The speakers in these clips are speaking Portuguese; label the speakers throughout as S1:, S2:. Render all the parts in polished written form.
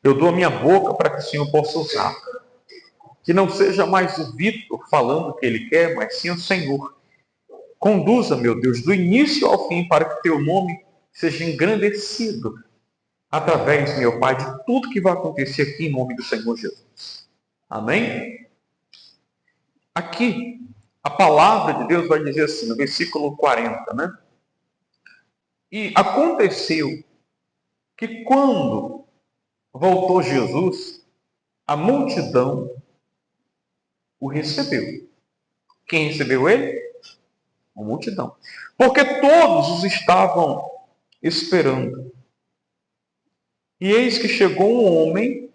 S1: Eu dou a minha boca para que o Senhor possa usar. Que não seja mais o Vitor falando o que ele quer, mas sim o Senhor. Conduza, meu Deus, do início ao fim, para que teu nome seja engrandecido através, meu Pai, de tudo que vai acontecer aqui em nome do Senhor Jesus. Amém? Aqui, a palavra de Deus vai dizer assim, no versículo 40, né? E aconteceu que quando voltou Jesus, a multidão o recebeu. Quem recebeu ele? A multidão. Porque todos os estavam esperando. E eis que chegou um homem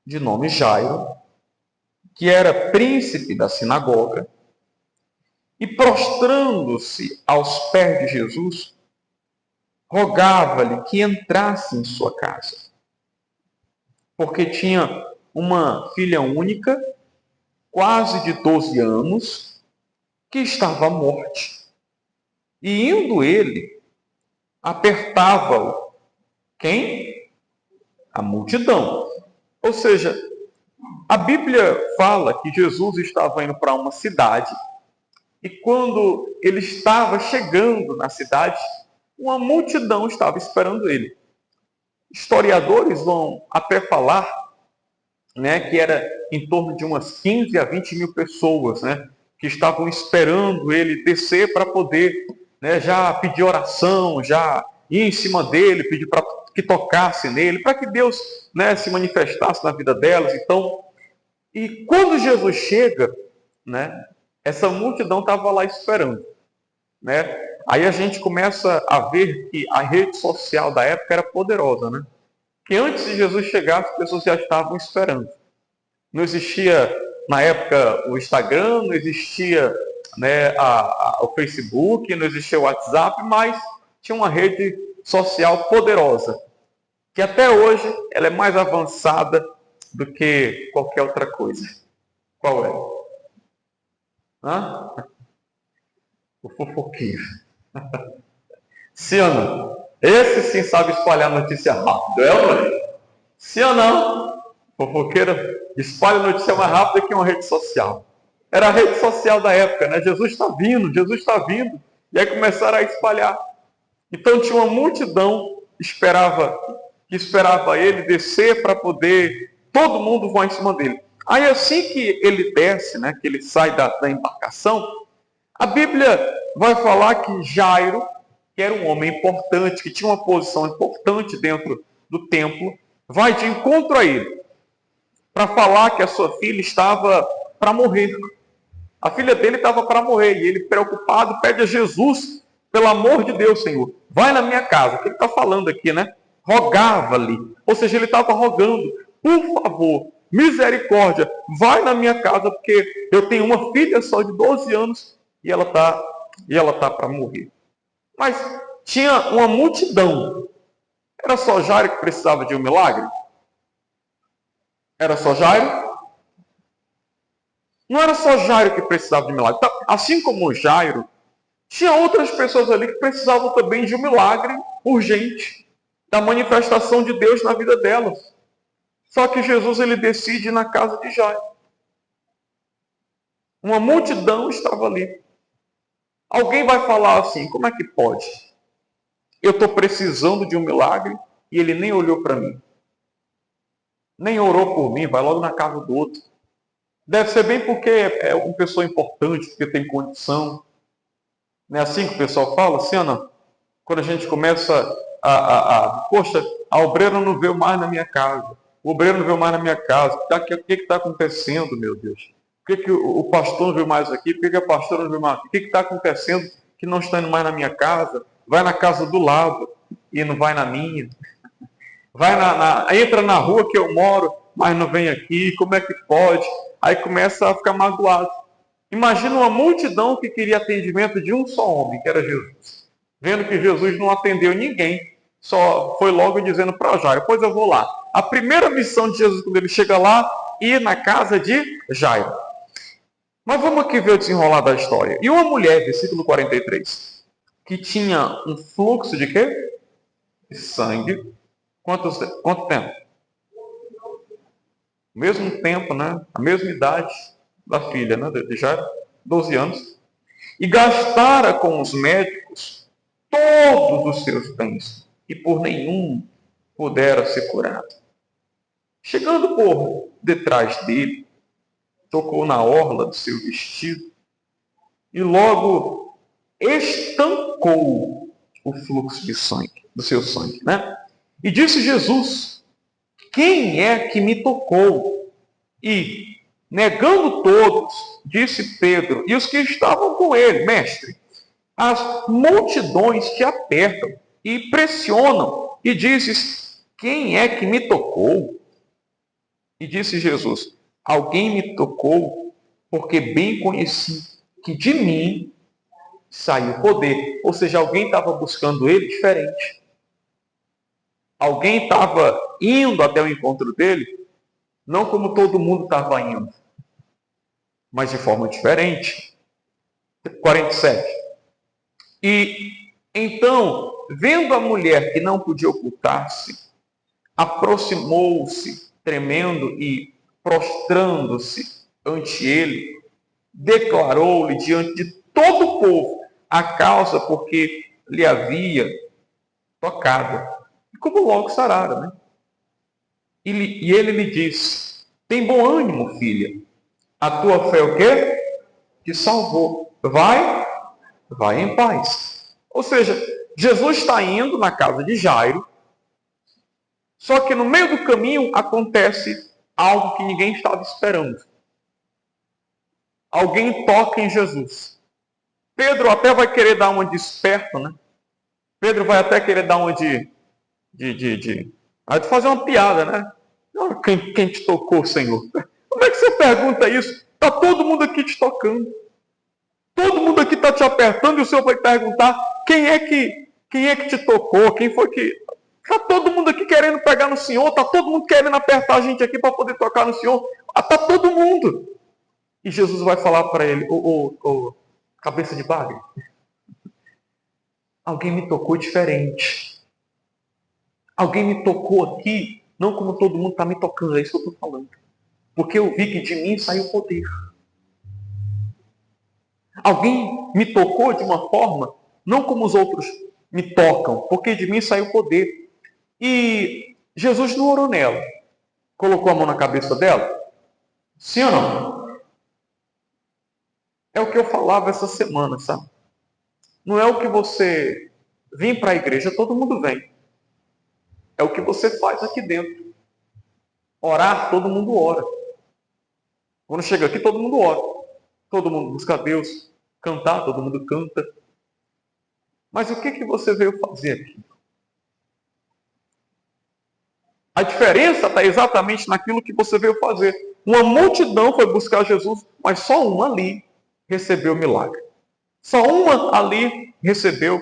S1: de nome Jairo, que era príncipe da sinagoga, e prostrando-se aos pés de Jesus, rogava-lhe que entrasse em sua casa, porque tinha uma filha única, quase de 12 anos, que estava à morte. E indo ele, apertava-o. Quem? A multidão. Ou seja, a Bíblia fala que Jesus estava indo para uma cidade e quando ele estava chegando na cidade, uma multidão estava esperando ele. Historiadores vão até falar, né, que era em torno de umas 15 a 20 mil pessoas, né, que estavam esperando ele descer para poder, né, já pedir oração, já ir em cima dele, pedir para que tocasse nele, para que Deus, né, se manifestasse na vida delas. Então, e quando Jesus chega, né, essa multidão estava lá esperando, né? Aí a gente começa a ver que a rede social da época era poderosa, né? Que antes de Jesus chegar, as pessoas já estavam esperando. Não existia na época o Instagram, não existia, né, o Facebook, não existia o WhatsApp, mas tinha uma rede social poderosa, que até hoje ela é mais avançada do que qualquer outra coisa. Qual é? Hã? O fofoqueiro. Sim ou não? Esse sim sabe espalhar notícia rápido, é ou não é? Sim ou não? Fofoqueiro espalha notícia mais rápida que uma rede social. Era a rede social da época, né? Jesus está vindo, Jesus está vindo. E aí começaram a espalhar. Então tinha uma multidão que esperava ele descer para poder, todo mundo vai em cima dele. Aí assim que ele desce, né, que ele sai da embarcação, a Bíblia vai falar que Jairo, que era um homem importante, que tinha uma posição importante dentro do templo, vai de encontro a ele, para falar que a sua filha estava para morrer. A filha dele estava para morrer, e ele, preocupado, pede a Jesus, pelo amor de Deus, Senhor, vai na minha casa. O que ele está falando aqui, né? Rogava-lhe, ou seja, ele estava rogando, por favor, misericórdia, vai na minha casa, porque eu tenho uma filha só de 12 anos, e ela tá para morrer. Mas tinha uma multidão. Era só Jairo que precisava de um milagre? Era só Jairo? Não era só Jairo que precisava de um milagre. Então, assim como Jairo, tinha outras pessoas ali que precisavam também de um milagre urgente, da manifestação de Deus na vida delas. Só que Jesus ele decide ir na casa de Jairo. Uma multidão estava ali. Alguém vai falar assim, como é que pode? Eu estou precisando de um milagre e ele nem olhou para mim. Nem orou por mim, vai logo na casa do outro. Deve ser bem porque é uma pessoa importante, porque tem condição. Não é assim que o pessoal fala, assim ou não? Quando a gente começa poxa, a obreira não veio mais na minha casa. O obreiro não veio mais na minha casa. O que está acontecendo, meu Deus? Por que o pastor não veio mais aqui? Por que a pastora não veio mais aqui? O que está acontecendo que não está indo mais na minha casa? Vai na casa do lado e não vai na minha. Entra na rua que eu moro, mas não vem aqui. Como é que pode? Aí começa a ficar magoado. Imagina uma multidão que queria atendimento de um só homem, que era Jesus. Vendo que Jesus não atendeu ninguém, só foi logo dizendo para Jairo, pois eu vou lá. A primeira missão de Jesus, quando ele chega lá, ir na casa de Jairo. Mas vamos aqui ver o desenrolar da história. E uma mulher, versículo 43, que tinha um fluxo de quê? De sangue. Quanto tempo? ao mesmo tempo, né? A mesma idade da filha, né? De já 12 anos. E gastara com os médicos todos os seus bens, e por nenhum pudera ser curado. Chegando por detrás dele, tocou na orla do seu vestido e logo estancou o fluxo de sangue, do seu sangue, né? E disse Jesus: quem é que me tocou? E, negando todos, disse Pedro e os que estavam com ele: mestre, as multidões te apertam e pressionam, e dizes: quem é que me tocou? E disse Jesus: alguém me tocou, porque bem conheci que de mim saiu poder. Ou seja, alguém estava buscando ele diferente. Alguém estava indo até o encontro dele, não como todo mundo estava indo, mas de forma diferente. 47. E então, vendo a mulher que não podia ocultar-se, aproximou-se, tremendo e prostrando-se ante ele, declarou-lhe diante de todo o povo a causa porque lhe havia tocado. E como logo sarara, né? E ele lhe disse: tem bom ânimo, filha. A tua fé o quê? Te salvou. Vai em paz. Ou seja, Jesus está indo na casa de Jairo, só que no meio do caminho acontece algo que ninguém estava esperando. Alguém toca em Jesus. Pedro até vai querer dar uma de esperto, né? Pedro vai até querer dar uma de fazer uma piada, né? Quem te tocou, Senhor? Como é que você pergunta isso? Está todo mundo aqui te tocando. Todo mundo aqui está te apertando e o Senhor vai perguntar quem é que te tocou? Quem foi que... Está todo mundo aqui querendo pegar no Senhor, está todo mundo querendo apertar a gente aqui para poder tocar no Senhor. Está todo mundo. E Jesus vai falar para ele: cabeça de bagre, alguém me tocou diferente. Alguém me tocou aqui, não como todo mundo está me tocando, é isso que eu estou falando. Porque eu vi que de mim saiu poder. Alguém me tocou de uma forma, não como os outros me tocam, porque de mim saiu poder. E Jesus não orou nela. Colocou a mão na cabeça dela? Sim ou não? É o que eu falava essa semana, sabe? Não é o que você vir para a igreja, todo mundo vem. É o que você faz aqui dentro. Orar, todo mundo ora. Quando chega aqui, todo mundo ora. Todo mundo busca a Deus. Cantar, todo mundo canta. Mas o que você veio fazer aqui? A diferença está exatamente naquilo que você veio fazer. Uma multidão foi buscar Jesus, mas só uma ali recebeu o milagre. Só uma ali recebeu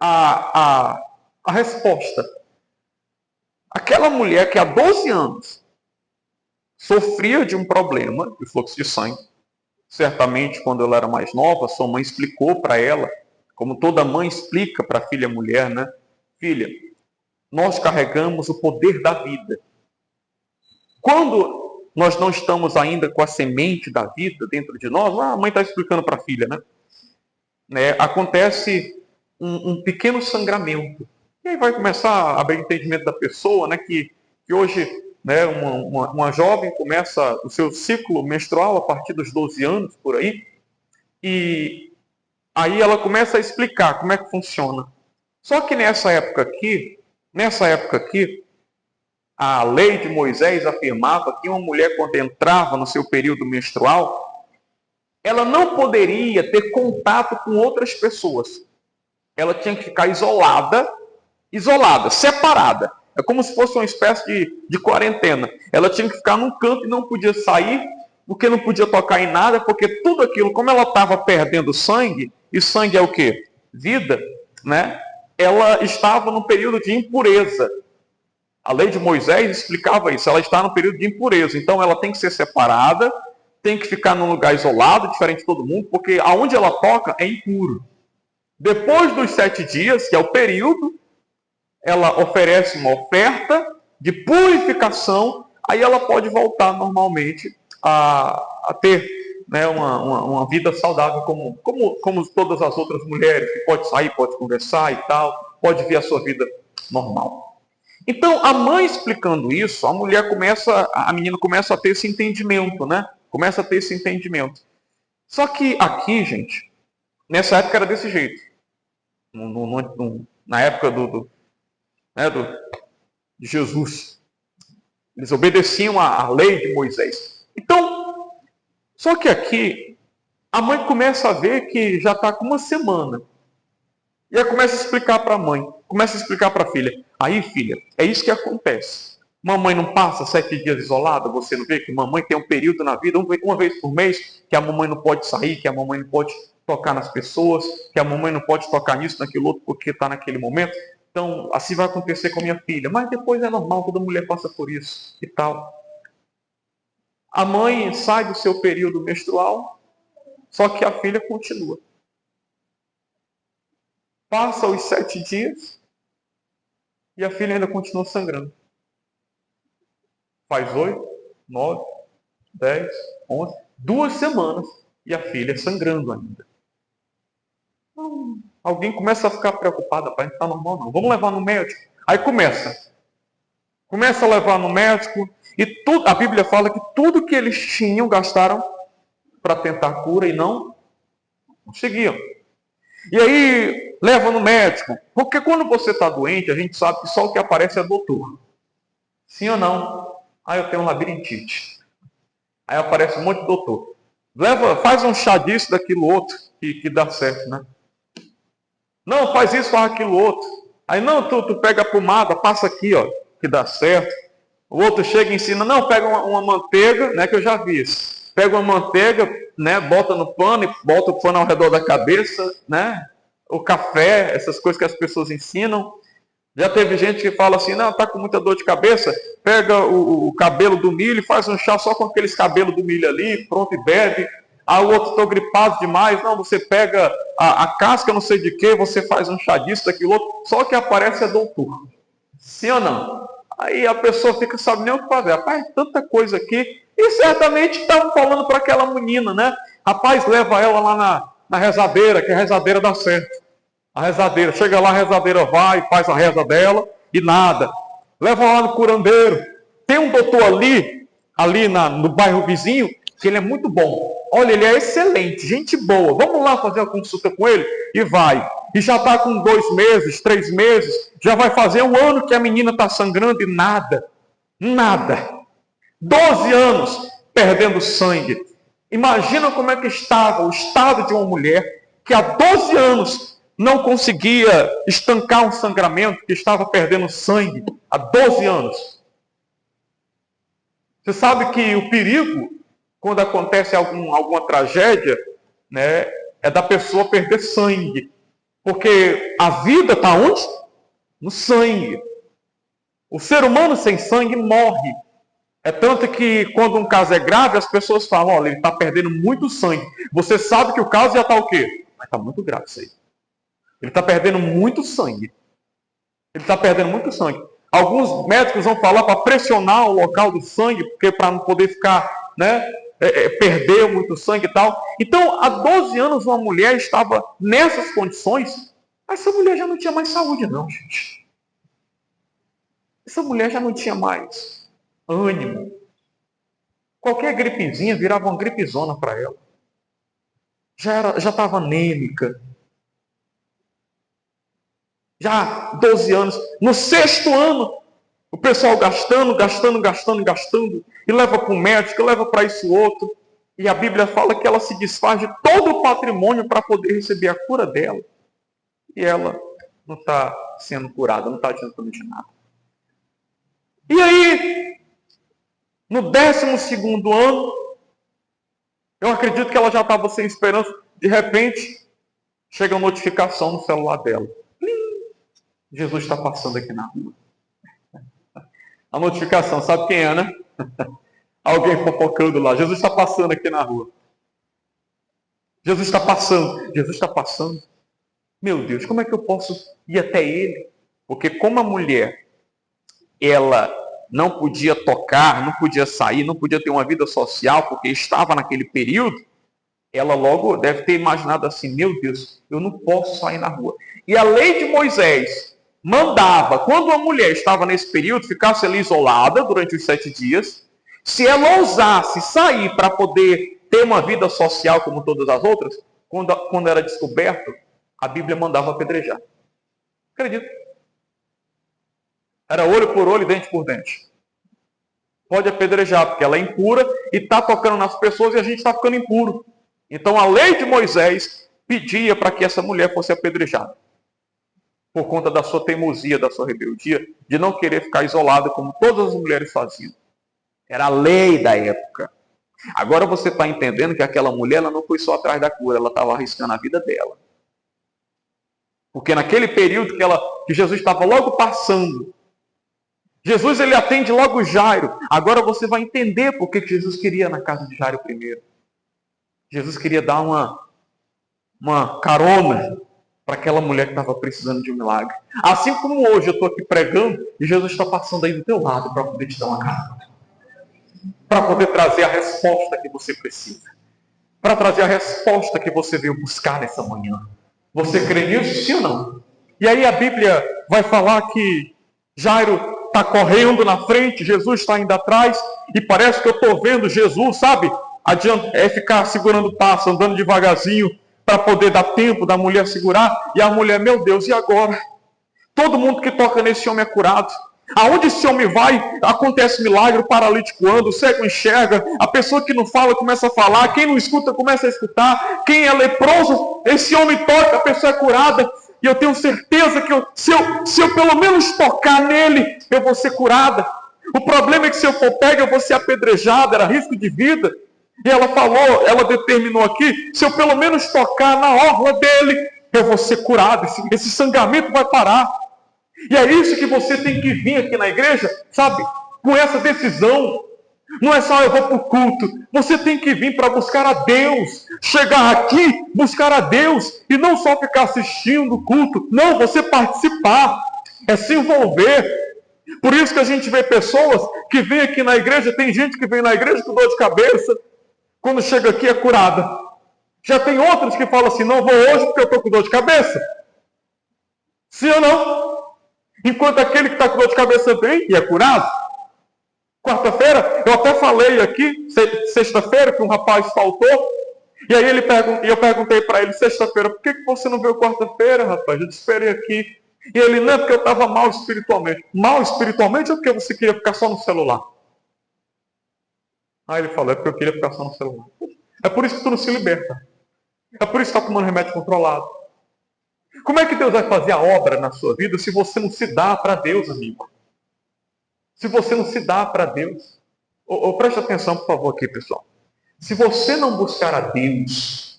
S1: a resposta. Aquela mulher que há 12 anos sofria de um problema de fluxo de sangue. Certamente, quando ela era mais nova, sua mãe explicou para ela, como toda mãe explica para a filha mulher, né? Filha, nós carregamos o poder da vida. Quando nós não estamos ainda com a semente da vida dentro de nós, a mãe está explicando para a filha, né? Acontece um pequeno sangramento. E aí vai começar a abrir entendimento da pessoa, né? Que hoje, né, uma jovem começa o seu ciclo menstrual a partir dos 12 anos, por aí, e aí ela começa a explicar como é que funciona. Só que nessa época aqui, a lei de Moisés afirmava que uma mulher, quando entrava no seu período menstrual, ela não poderia ter contato com outras pessoas. Ela tinha que ficar isolada, separada. É como se fosse uma espécie de quarentena. Ela tinha que ficar num canto e não podia sair, porque não podia tocar em nada, porque tudo aquilo, como ela estava perdendo sangue, e sangue é o quê? Vida, né? Ela estava num período de impureza. A lei de Moisés explicava isso, ela está no período de impureza, então ela tem que ser separada, tem que ficar num lugar isolado, diferente de todo mundo, porque aonde ela toca é impuro. Depois dos 7 dias, que é o período, ela oferece uma oferta de purificação, aí ela pode voltar normalmente a ter, né, uma vida saudável como todas as outras mulheres, que pode sair, pode conversar e tal, pode ver a sua vida normal. Então, a mãe explicando isso, a menina começa a ter esse entendimento, né? Começa a ter esse entendimento. Só que aqui, gente, nessa época era desse jeito. Na época de Jesus. Eles obedeciam à lei de Moisés. Então, só que aqui, a mãe começa a ver que já está com uma semana. E aí começa a explicar para a mãe, começa a explicar para a filha. Aí, filha, é isso que acontece. Mamãe não passa 7 dias isolada, você não vê que mamãe tem um período na vida, uma vez por mês, que a mamãe não pode sair, que a mamãe não pode tocar nas pessoas, que a mamãe não pode tocar nisso, naquilo outro, porque está naquele momento. Então, assim vai acontecer com a minha filha. Mas depois é normal, toda mulher passa por isso e tal. A mãe sai do seu período menstrual, só que a filha continua. Passa os 7 dias e a filha ainda continua sangrando. Faz 8, 9, 10, 11, 2 semanas e a filha sangrando ainda. Alguém começa a ficar preocupada, pai, não está normal não. Vamos levar no médico. Aí começa a levar no médico e tudo, a Bíblia fala que tudo que eles tinham gastaram para tentar cura e não conseguiam. E aí leva no médico, porque quando você está doente, a gente sabe que só o que aparece é doutor. Sim ou não? Ah, eu tenho labirintite. Aí aparece um monte de doutor. Faz um chá disso, daquilo outro, que dá certo, né? Não, faz isso, faz aquilo outro. Aí não, tu pega a pomada, passa aqui, ó, que dá certo. O outro chega e ensina, não, pega uma manteiga, né, que eu já vi isso. Pega uma manteiga, né, bota no pano e bota o pano ao redor da cabeça, né? O café, essas coisas que as pessoas ensinam. Já teve gente que fala assim, não, tá com muita dor de cabeça, pega o cabelo do milho e faz um chá só com aqueles cabelos do milho ali, pronto, e bebe. Ah, o outro, estou gripado demais. Não, você pega a casca, não sei de que, você faz um chá disso, daquilo outro. Só que aparece é doutor. Sim ou não? Aí a pessoa fica, sabe nem o que fazer. Rapaz, tanta coisa aqui. E certamente estavam falando para aquela menina, né? Rapaz, leva ela lá na rezadeira, que a rezadeira dá certo. A rezadeira, chega lá, a rezadeira vai, faz a reza dela e nada. Leva lá no curandeiro. Tem um doutor ali no bairro vizinho, que ele é muito bom. Olha, ele é excelente, gente boa. Vamos lá fazer uma consulta com ele? E vai. E já está com 2 meses, 3 meses, já vai fazer 1 ano que a menina está sangrando e nada. Nada. 12 anos perdendo sangue. Imagina como é que estava o estado de uma mulher que há 12 anos não conseguia estancar um sangramento, que estava perdendo sangue há 12 anos. Você sabe que o perigo, quando acontece alguma tragédia, né, é da pessoa perder sangue. Porque a vida está onde? No sangue. O ser humano sem sangue morre. É tanto que quando um caso é grave, as pessoas falam, olha, ele está perdendo muito sangue. Você sabe que o caso já está o quê? Mas está muito grave isso aí. Ele está perdendo muito sangue. Ele está perdendo muito sangue. Alguns médicos vão falar para pressionar o local do sangue, porque para não poder ficar, né, perder muito sangue e tal. Então, há 12 anos, uma mulher estava nessas condições. Essa mulher já não tinha mais saúde, não, gente. Essa mulher já não tinha mais ânimo. Qualquer gripezinha virava uma gripezona para ela. Já estava anêmica. Já 12 anos. No 6º ano, o pessoal gastando, e leva para o médico, leva para isso outro. E a Bíblia fala que ela se desfaz de todo o patrimônio para poder receber a cura dela. E ela não está sendo curada, não está adiantando de nada. E aí, no 12º ano, eu acredito que ela já estava sem esperança. De repente, chega uma notificação no celular dela. Jesus está passando aqui na rua. A notificação, sabe quem é, né? Alguém fofocando lá. Jesus está passando aqui na rua. Jesus está passando. Jesus está passando. Meu Deus, como é que eu posso ir até ele? Porque como a mulher, ela não podia tocar, não podia sair, não podia ter uma vida social, porque estava naquele período, ela logo deve ter imaginado assim, meu Deus, eu não posso sair na rua. E a lei de Moisés mandava, quando uma mulher estava nesse período, ficasse ali isolada durante os 7 dias, se ela ousasse sair para poder ter uma vida social como todas as outras, quando era descoberto, a Bíblia mandava apedrejar. Acredito. Era olho por olho e dente por dente. Pode apedrejar, porque ela é impura e está tocando nas pessoas e a gente está ficando impuro. Então a lei de Moisés pedia para que essa mulher fosse apedrejada. Por conta da sua teimosia, da sua rebeldia, de não querer ficar isolada como todas as mulheres faziam. Era a lei da época. Agora você está entendendo que aquela mulher ela não foi só atrás da cura, ela estava arriscando a vida dela. Porque naquele período que Jesus estava logo passando, Jesus ele atende logo Jairo. Agora você vai entender por que Jesus queria ir na casa de Jairo primeiro. Jesus queria dar uma carona para aquela mulher que estava precisando de um milagre. Assim como hoje eu estou aqui pregando e Jesus está passando aí do teu lado para poder te dar uma carona. Para poder trazer a resposta que você precisa. Para trazer a resposta que você veio buscar nessa manhã. Você crê nisso, sim ou não? E aí a Bíblia vai falar que Jairo está correndo na frente, Jesus está indo atrás, e parece que eu estou vendo Jesus, sabe? Ficar segurando o passo, andando devagarzinho, para poder dar tempo da mulher segurar, e a mulher, meu Deus, e agora? Todo mundo que toca nesse homem é curado. Aonde esse homem vai, acontece milagre, o paralítico anda, o cego enxerga, a pessoa que não fala começa a falar, quem não escuta começa a escutar, quem é leproso, esse homem toca, a pessoa é curada. E eu tenho certeza que se eu pelo menos tocar nele, eu vou ser curada. O problema é que se eu for pega, eu vou ser apedrejada, era risco de vida. E ela falou, ela determinou aqui, se eu pelo menos tocar na orla dele, eu vou ser curado, esse sangramento vai parar. E é isso que você tem que vir aqui na igreja, sabe? Com essa decisão. Não é só eu vou para o culto. Você tem que vir para buscar a Deus. Chegar aqui, buscar a Deus. E não só ficar assistindo o culto. Não, você participar. É se envolver. Por isso que a gente vê pessoas que vêm aqui na igreja. Tem gente que vem na igreja com dor de cabeça. Quando chega aqui é curada. Já tem outros que falam assim, não vou hoje porque eu estou com dor de cabeça. Sim ou não? Enquanto aquele que está com dor de cabeça vem e é curado. Quarta-feira, eu até falei aqui, sexta-feira, que um rapaz faltou. E aí eu perguntei para ele, sexta-feira, por que você não veio quarta-feira, rapaz? Eu te esperei aqui. E ele, não, é porque eu estava mal espiritualmente. Mal espiritualmente ou porque você queria ficar só no celular? Aí ele falou, é porque eu queria ficar só no celular. É por isso que tu não se liberta. É por isso que está tomando remédio controlado. Como é que Deus vai fazer a obra na sua vida se você não se dá para Deus, amigo? Se você não se dá para Deus. Preste atenção, por favor, aqui, pessoal. Se você não buscar a Deus,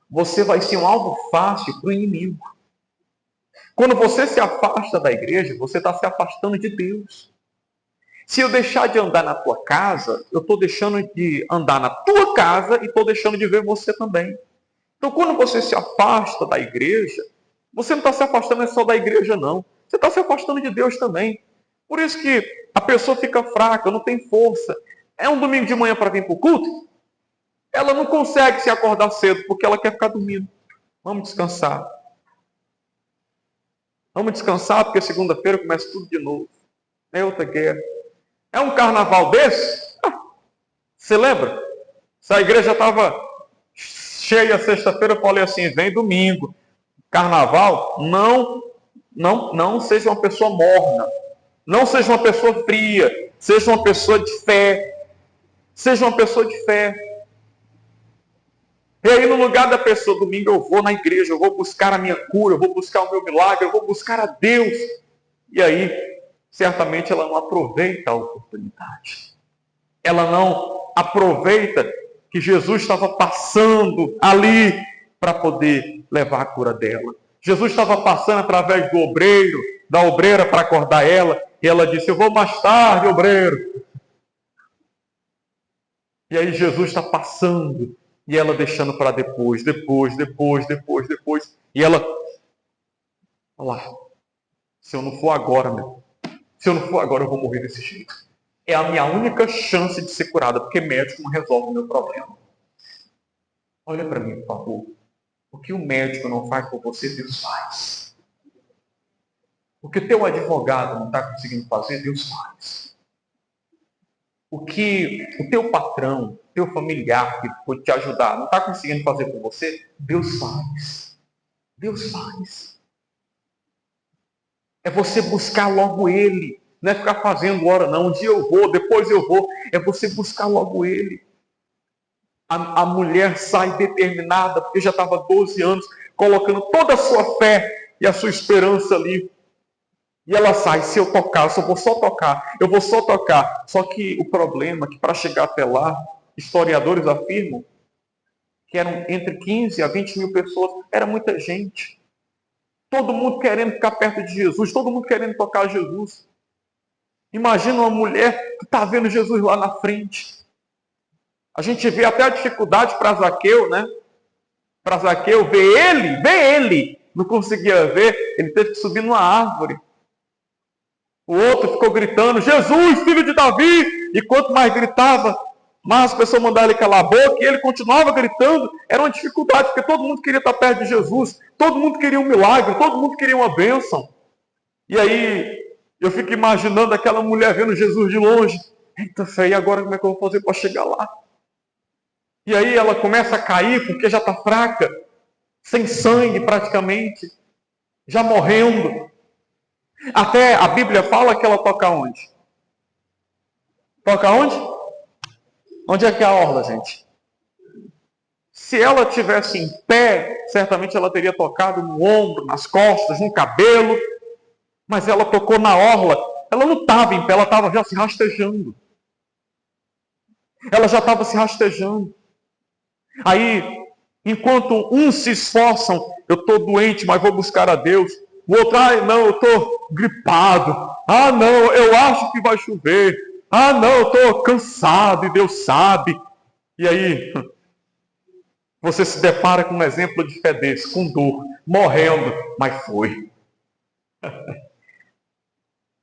S1: você vai ser um alvo fácil para o inimigo. Quando você se afasta da igreja, você está se afastando de Deus. Se eu deixar de andar na tua casa, eu estou deixando de andar na tua casa e estou deixando de ver você também. Então, quando você se afasta da igreja, você não está se afastando só da igreja, não. Você está se afastando de Deus também. Por isso que a pessoa fica fraca, não tem força. É um domingo de manhã para vir para o culto? Ela não consegue se acordar cedo, porque ela quer ficar dormindo. Vamos descansar. Vamos descansar, porque segunda-feira começa tudo de novo. É outra guerra. É um carnaval desse? Você lembra? Se a igreja estava cheia sexta-feira, eu falei assim, vem domingo. Carnaval, não seja uma pessoa morna. Não seja uma pessoa fria. Seja uma pessoa de fé. Seja uma pessoa de fé. E aí, no lugar da pessoa, domingo eu vou na igreja, eu vou buscar a minha cura, eu vou buscar o meu milagre, eu vou buscar a Deus. E aí, certamente ela não aproveita a oportunidade. Ela não aproveita que Jesus estava passando ali para poder levar a cura dela. Jesus estava passando através do obreiro, da obreira para acordar ela, e ela disse, eu vou mais tarde, obreiro. E aí Jesus está passando, e ela deixando para depois. E ela, olha lá, se eu não for agora, meu, Se eu não for agora, eu vou morrer desse jeito. É a minha única chance de ser curada, porque médico não resolve o meu problema. Olha para mim, por favor. O que o médico não faz por você, Deus faz. O que o teu advogado não está conseguindo fazer, Deus faz. O que o teu patrão, teu familiar que pode te ajudar, não está conseguindo fazer por você, Deus faz. Deus faz. É você buscar logo Ele. Não é ficar fazendo hora não. Um dia eu vou, depois eu vou. É você buscar logo Ele. A mulher sai determinada, porque já estava 12 anos, colocando toda a sua fé e a sua esperança ali. E ela sai, se eu tocar, eu vou só tocar, eu vou só tocar. Só que o problema é que para chegar até lá, historiadores afirmam que eram entre 15 a 20 mil pessoas, era muita gente. Todo mundo querendo ficar perto de Jesus, todo mundo querendo tocar Jesus. Imagina uma mulher que está vendo Jesus lá na frente. A gente vê até a dificuldade para Zaqueu, né? Para Zaqueu ver ele, não conseguia ver, ele teve que subir numa árvore. O outro ficou gritando, Jesus, filho de Davi! E quanto mais gritava, mais as pessoas mandavam ele calar a boca, e ele continuava gritando. Era uma dificuldade, porque todo mundo queria estar perto de Jesus, todo mundo queria um milagre, todo mundo queria uma bênção. E aí, eu fico imaginando aquela mulher vendo Jesus de longe. Eita fé, e agora como é que eu vou fazer para chegar lá? E aí ela começa a cair, porque já está fraca, sem sangue praticamente, já morrendo. Até a Bíblia fala que ela toca onde? Toca onde? Onde é que é a orla, gente? Se ela tivesse em pé, certamente ela teria tocado no ombro, nas costas, no cabelo. Mas ela tocou na orla. Ela não estava em pé, ela estava já se rastejando. Ela já estava se rastejando. Aí, enquanto uns se esforçam, eu estou doente, mas vou buscar a Deus. O outro, não, eu estou gripado. Não, eu acho que vai chover. Não, eu estou cansado e Deus sabe. E aí, você se depara com um exemplo de fé desse, com dor, morrendo, mas foi.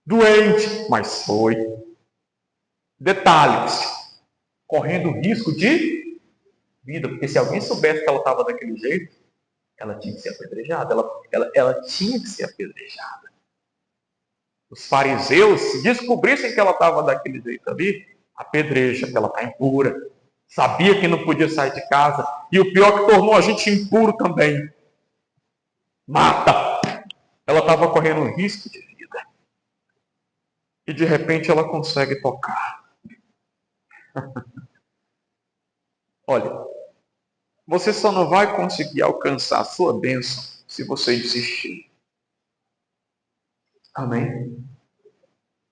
S1: Doente, mas foi. Detalhes, correndo risco de vida, porque se alguém soubesse que ela estava daquele jeito, ela tinha que ser apedrejada. Ela tinha que ser apedrejada. Os fariseus, se descobrissem que ela estava daquele jeito ali, apedreja, que ela está impura. Sabia que não podia sair de casa. E o pior que tornou a gente impuro também. Mata! Ela estava correndo um risco de vida. E de repente ela consegue tocar. Olha, você só não vai conseguir alcançar a sua bênção se você desistir. Amém?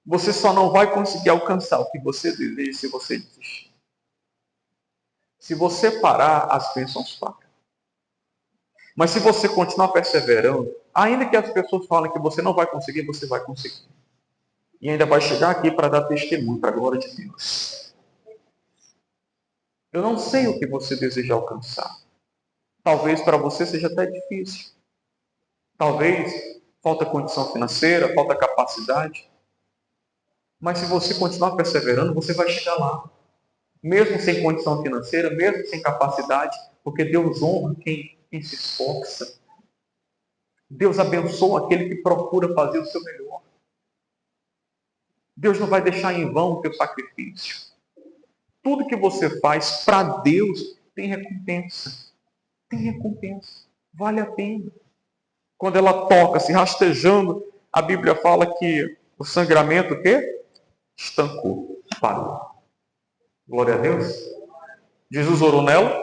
S1: Você só não vai conseguir alcançar o que você deseja se você desistir. Se você parar, as bênçãos param. Mas se você continuar perseverando, ainda que as pessoas falem que você não vai conseguir, você vai conseguir. E ainda vai chegar aqui para dar testemunho para a glória de Deus. Eu não sei o que você deseja alcançar. Talvez para você seja até difícil. Talvez falta condição financeira, falta capacidade. Mas se você continuar perseverando, você vai chegar lá. Mesmo sem condição financeira, mesmo sem capacidade, porque Deus honra quem se esforça. Deus abençoa aquele que procura fazer o seu melhor. Deus não vai deixar em vão o teu sacrifício. Tudo que você faz para Deus tem recompensa. Tem recompensa. Vale a pena. Quando ela toca, se rastejando, a Bíblia fala que o sangramento, o quê? Estancou, parou. Glória a Deus. Jesus orou nela.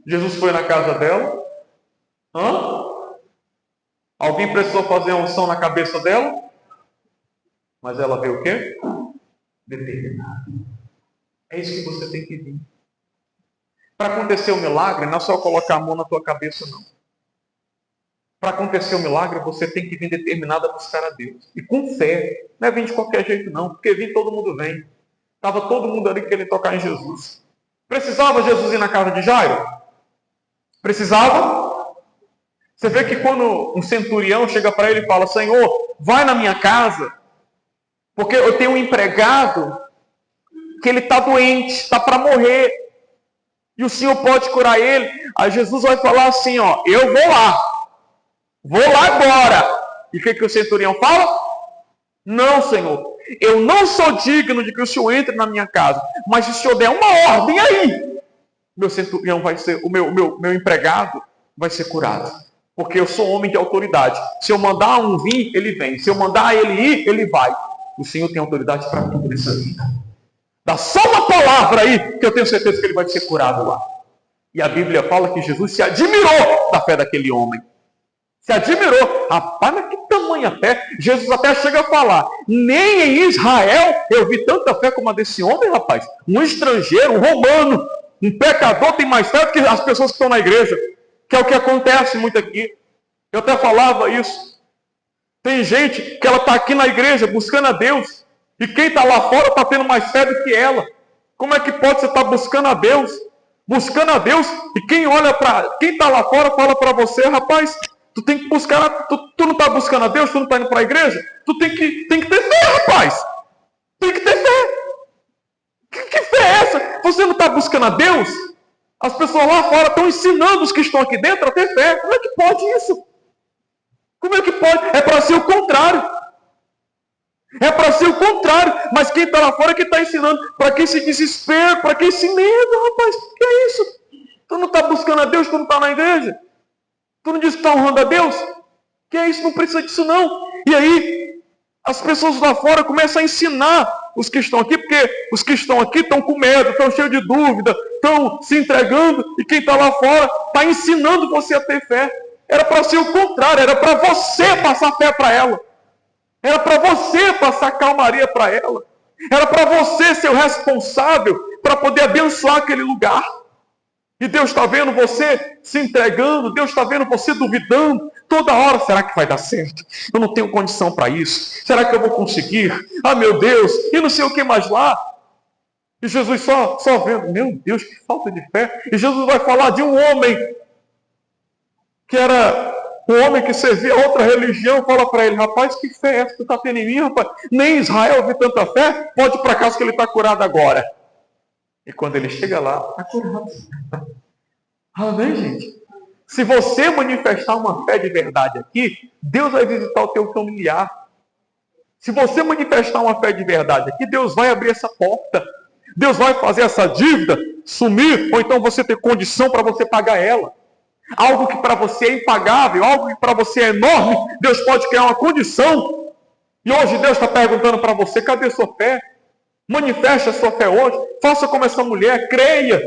S1: Jesus foi na casa dela. Alguém precisou fazer a unção na cabeça dela? Mas ela veio o quê? Determinada. É isso que você tem que vir. Para acontecer o milagre, não é só colocar a mão na tua cabeça, não. Para acontecer o milagre, você tem que vir determinado a buscar a Deus. E com fé. Não é vir de qualquer jeito, não. Porque vir todo mundo vem. Estava todo mundo ali querendo tocar em Jesus. Precisava Jesus ir na casa de Jairo? Precisava? Você vê que quando um centurião chega para ele e fala, Senhor, vai na minha casa, porque eu tenho um empregado que ele está doente, está para morrer, e o Senhor pode curar ele. Aí Jesus vai falar assim, ó, eu vou lá agora. E o que o centurião fala? Não, Senhor, eu não sou digno de que o Senhor entre na minha casa, mas se o Senhor der uma ordem aí, meu centurião vai ser, o meu empregado vai ser curado. Porque eu sou homem de autoridade. Se eu mandar um vir, ele vem. Se eu mandar ele ir, ele vai. O Senhor tem autoridade para tudo nessa vida. Dá só uma palavra aí, que eu tenho certeza que ele vai ser curado lá. E a Bíblia fala que Jesus se admirou da fé daquele homem. Se admirou. Rapaz, mas que tamanha fé. Jesus até chega a falar, nem em Israel eu vi tanta fé como a desse homem, rapaz. Um estrangeiro, um romano, um pecador tem mais fé do que as pessoas que estão na igreja. Que é o que acontece muito aqui. Eu até falava isso. Tem gente que ela está aqui na igreja buscando a Deus. E quem está lá fora está tendo mais fé do que ela. Como é que pode você estar buscando a Deus? Buscando a Deus. E quem olha para... Quem está lá fora fala para você, rapaz, tu tem que buscar... Tu não está buscando a Deus? Tu não está indo para a igreja? Tu tem que ter fé, rapaz. Tem que ter fé. Que fé é essa? Você não está buscando a Deus? As pessoas lá fora estão ensinando os que estão aqui dentro a ter fé. Como é que pode isso? Como é que pode? É para ser o contrário. É para ser o contrário. Mas quem está lá fora é que está ensinando. Para que esse desespero? Para que esse medo, rapaz? O que é isso? Tu não está buscando a Deus, tu não está na igreja? Tu não diz que está honrando a Deus? Que é isso? Não precisa disso não. E aí, as pessoas lá fora começam a ensinar os que estão aqui, porque os que estão aqui estão com medo, estão cheios de dúvida, estão se entregando, e quem está lá fora está ensinando você a ter fé. Era para ser o contrário, era para você passar fé para ela. Era para você passar calmaria para ela. Era para você ser o responsável para poder abençoar aquele lugar. E Deus está vendo você se entregando, Deus está vendo você duvidando. Toda hora, será que vai dar certo? Eu não tenho condição para isso. Será que eu vou conseguir? Ah, meu Deus, e não sei o que mais lá. E Jesus só vendo, meu Deus, que falta de fé. E Jesus vai falar de um homem, que era um homem que servia a outra religião, fala para ele, rapaz, que fé é essa que tu está tendo em mim, rapaz? Nem Israel viu tanta fé, pode ir para casa que ele está curado agora. E quando ele chega lá, está curado. Amém, gente? Se você manifestar uma fé de verdade aqui, Deus vai visitar o teu familiar. Se você manifestar uma fé de verdade aqui, Deus vai abrir essa porta. Deus vai fazer essa dívida sumir, ou então você ter condição para você pagar ela. Algo que para você é impagável, algo que para você é enorme, Deus pode criar uma condição. E hoje Deus está perguntando para você, cadê sua fé? Manifeste a sua fé hoje. Faça como essa mulher, creia.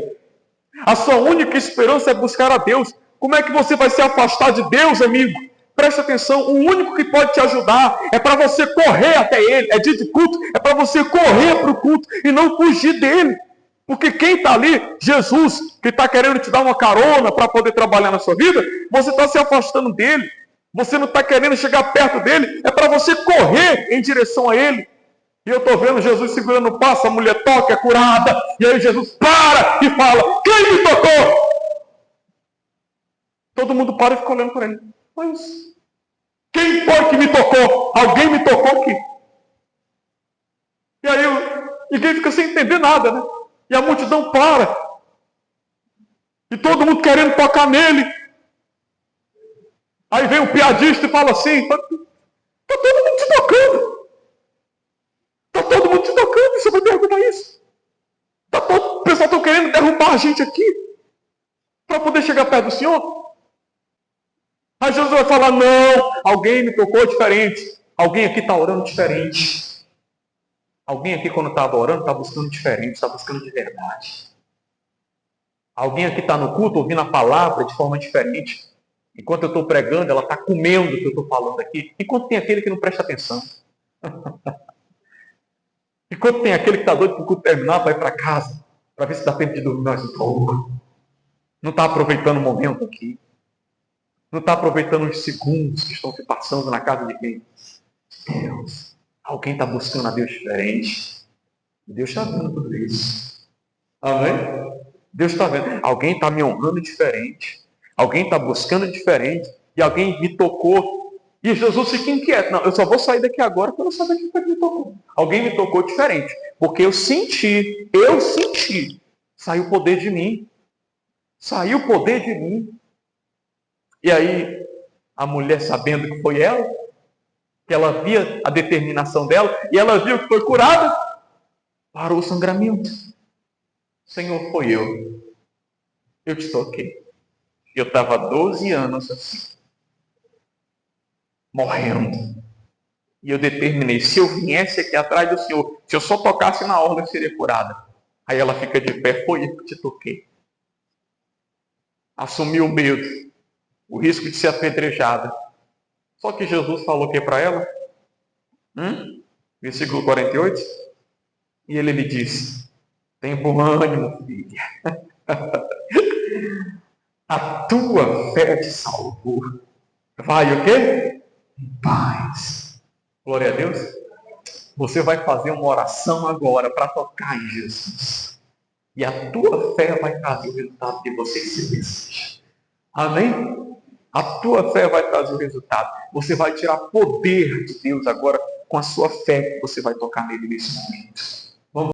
S1: A sua única esperança é buscar a Deus. Como é que você vai se afastar de Deus, amigo? Preste atenção, o único que pode te ajudar é para você correr até Ele. É dia de culto, é para você correr para o culto e não fugir dele. Porque quem está ali, Jesus, que está querendo te dar uma carona para poder trabalhar na sua vida, você está se afastando dele. Você não está querendo chegar perto dele, é para você correr em direção a ele. E eu estou vendo Jesus segurando o passo, a mulher toca, é curada. E aí Jesus para e fala, quem me tocou? Todo mundo para e fica olhando para ele. Mas quem foi que me tocou? Alguém me tocou aqui. E aí ninguém fica sem entender nada, né? E a multidão para. E todo mundo querendo tocar nele. Aí vem o piadista e fala assim, está todo mundo te tocando. Está todo mundo te tocando, você vai perguntar isso. O pessoal está querendo derrubar a gente aqui para poder chegar perto do Senhor. Aí Jesus vai falar, não, alguém me tocou diferente. Alguém aqui está orando diferente. Alguém aqui quando estava orando está buscando diferente, está buscando de verdade. Alguém aqui está no culto ouvindo a palavra de forma diferente. Enquanto eu estou pregando, ela está comendo o que eu estou falando aqui. Enquanto tem aquele que não presta atenção. Enquanto tem aquele que está doido para o culto terminar, vai para casa, para ver se dá tempo de dormir mais um pouco. Não está aproveitando o momento aqui. Não está aproveitando os segundos que estão se passando na casa de quem? Deus. Alguém está buscando a Deus diferente. Deus está vendo tudo isso. Amém? Deus está vendo. Alguém está me honrando diferente. Alguém está buscando diferente. E alguém me tocou E Jesus fica inquieto. Não, eu só vou sair daqui agora para eu saber quem foi que me tocou. Alguém me tocou diferente. Porque eu senti, saiu o poder de mim. Saiu o poder de mim. E aí, a mulher, sabendo que foi ela, que ela via a determinação dela, e ela viu que foi curada, parou o sangramento. Senhor, foi eu. Eu te toquei. Eu estava 12 anos assim, morrendo. E eu determinei, se eu viesse aqui atrás do Senhor, se eu só tocasse na orla, eu seria curada. Aí ela fica de pé, foi eu que te toquei. Assumiu o medo, o risco de ser apedrejada. Só que Jesus falou o que para ela? Versículo 48. E ele lhe disse, tem bom ânimo, filha. A tua fé te salvou. Vai o quê? Em paz. Glória a Deus. Você vai fazer uma oração agora para tocar em Jesus. E a tua fé vai trazer o resultado que você se deseja. Amém? A tua fé vai trazer o resultado. Você vai tirar poder de Deus agora com a sua fé que você vai tocar nele nesse momento.